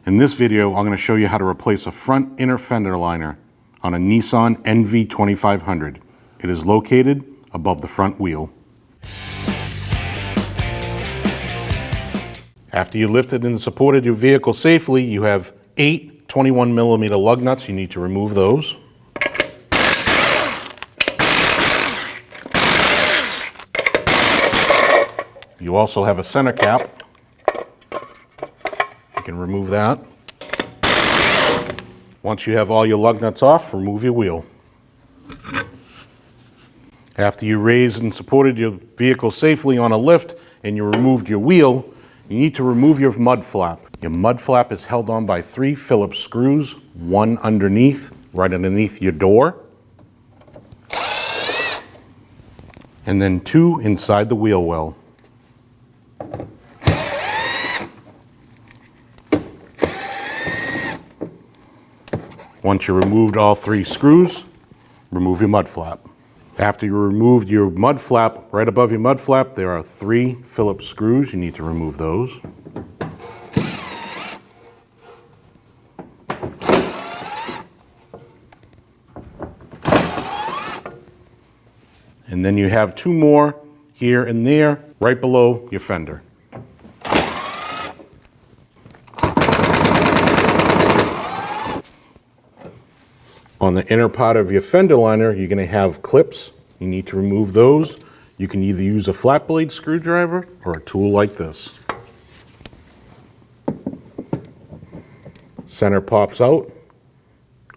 In this video, I'm going to show you how to replace a front inner fender liner on a Nissan NV2500. It is located above the front wheel. After you lifted and supported your vehicle safely, you have 8 21mm lug nuts. You need to remove those. You also have a center cap. You can remove that. Once you have all your lug nuts off, remove your wheel. After you raised and supported your vehicle safely on a lift and you removed your wheel, you need to remove your mud flap. Your mud flap is held on by 3 Phillips screws, one underneath, right underneath your door, and then 2 inside the wheel well. Once you removed all 3 screws, remove your mud flap. After you removed your mud flap, right above your mud flap, there are 3 Phillips screws. You need to remove those. And then you have 2 more here and there, right below your fender. On the inner part of your fender liner, you're going to have clips. You need to remove those. You can either use a flat blade screwdriver or a tool like this. Center pops out,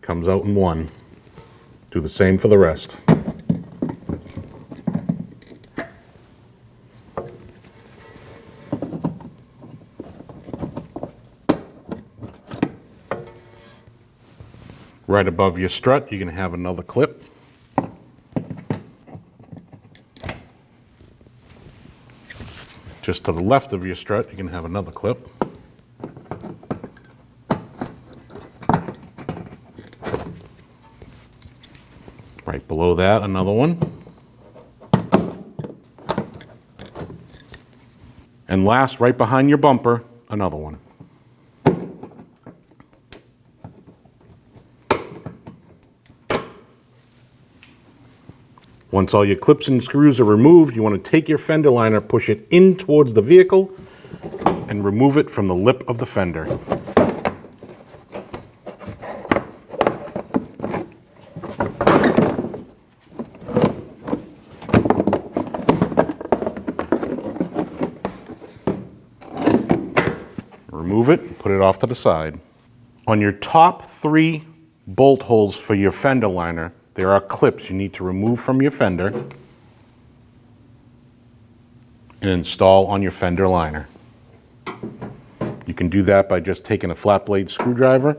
comes out in one. Do the same for the rest. Right above your strut, you're going to have another clip. Just to the left of your strut, you're going to have another clip. Right below that, another one. And last, right behind your bumper, another one. Once all your clips and screws are removed, you want to take your fender liner, push it in towards the vehicle, and remove it from the lip of the fender. Remove it and put it off to the side. On your top 3 bolt holes for your fender liner, there are clips you need to remove from your fender and install on your fender liner. You can do that by just taking a flat blade screwdriver,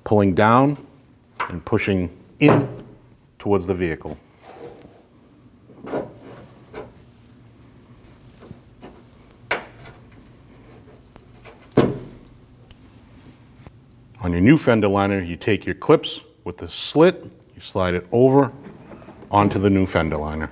pulling down, and pushing in towards the vehicle. On your new fender liner, you take your clips with the slit, you slide it over onto the new fender liner.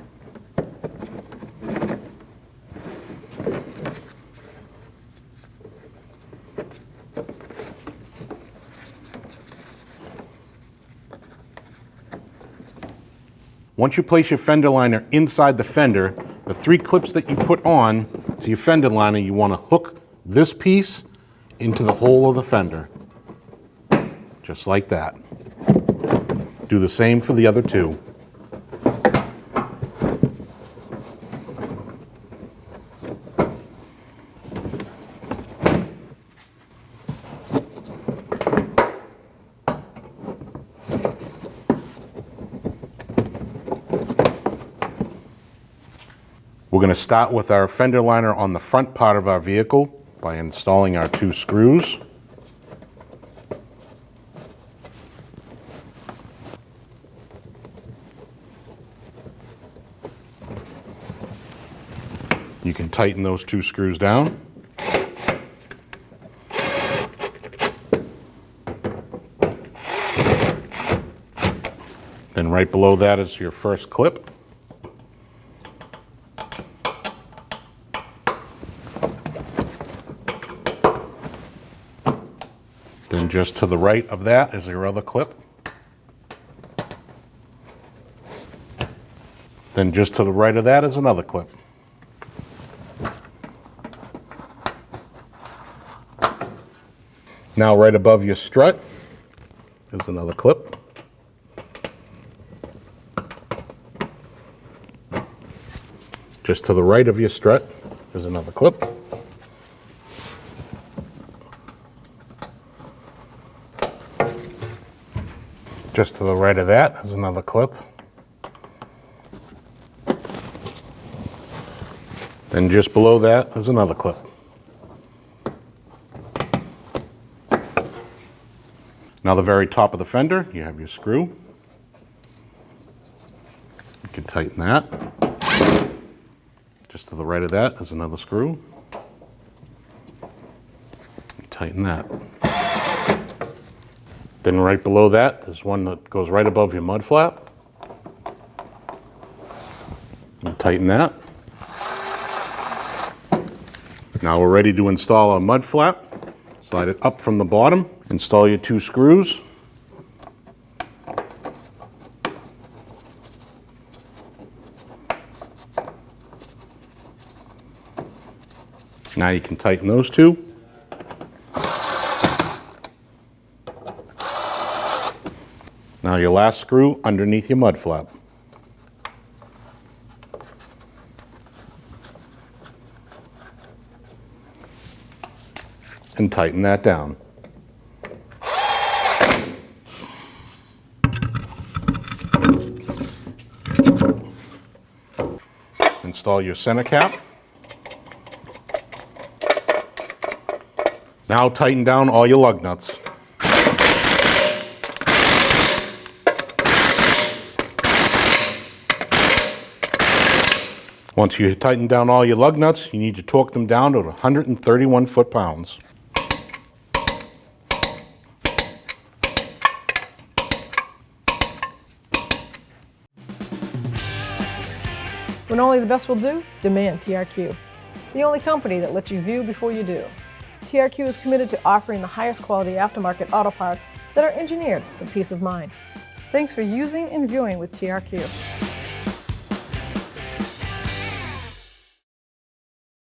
Once you place your fender liner inside the fender, the 3 clips that you put on to your fender liner, you want to hook this piece into the hole of the fender. Just like that. Do the same for the other 2. We're going to start with our fender liner on the front part of our vehicle by installing our 2 screws. You can tighten those 2 screws down. Then right below that is your first clip. Then just to the right of that is your other clip. Then just to the right of that is another clip. Now right above your strut is another clip. Just to the right of your strut is another clip. Just to the right of that is another clip. Then just below that is another clip. Now the very top of the fender, you have your screw. You can tighten that. Just to the right of that is another screw. Tighten that. Then right below that, there's one that goes right above your mud flap. And tighten that. Now we're ready to install our mud flap. Slide it up from the bottom. Install your 2 screws. Now you can tighten those 2. Now your last screw underneath your mud flap. And tighten that down. Install your center cap. Now tighten down all your lug nuts. Once you tighten down all your lug nuts, you need to torque them down to 131 foot-pounds. When only the best will do, demand TRQ. The only company that lets you view before you do. TRQ is committed to offering the highest quality aftermarket auto parts that are engineered for peace of mind. Thanks for using and viewing with TRQ.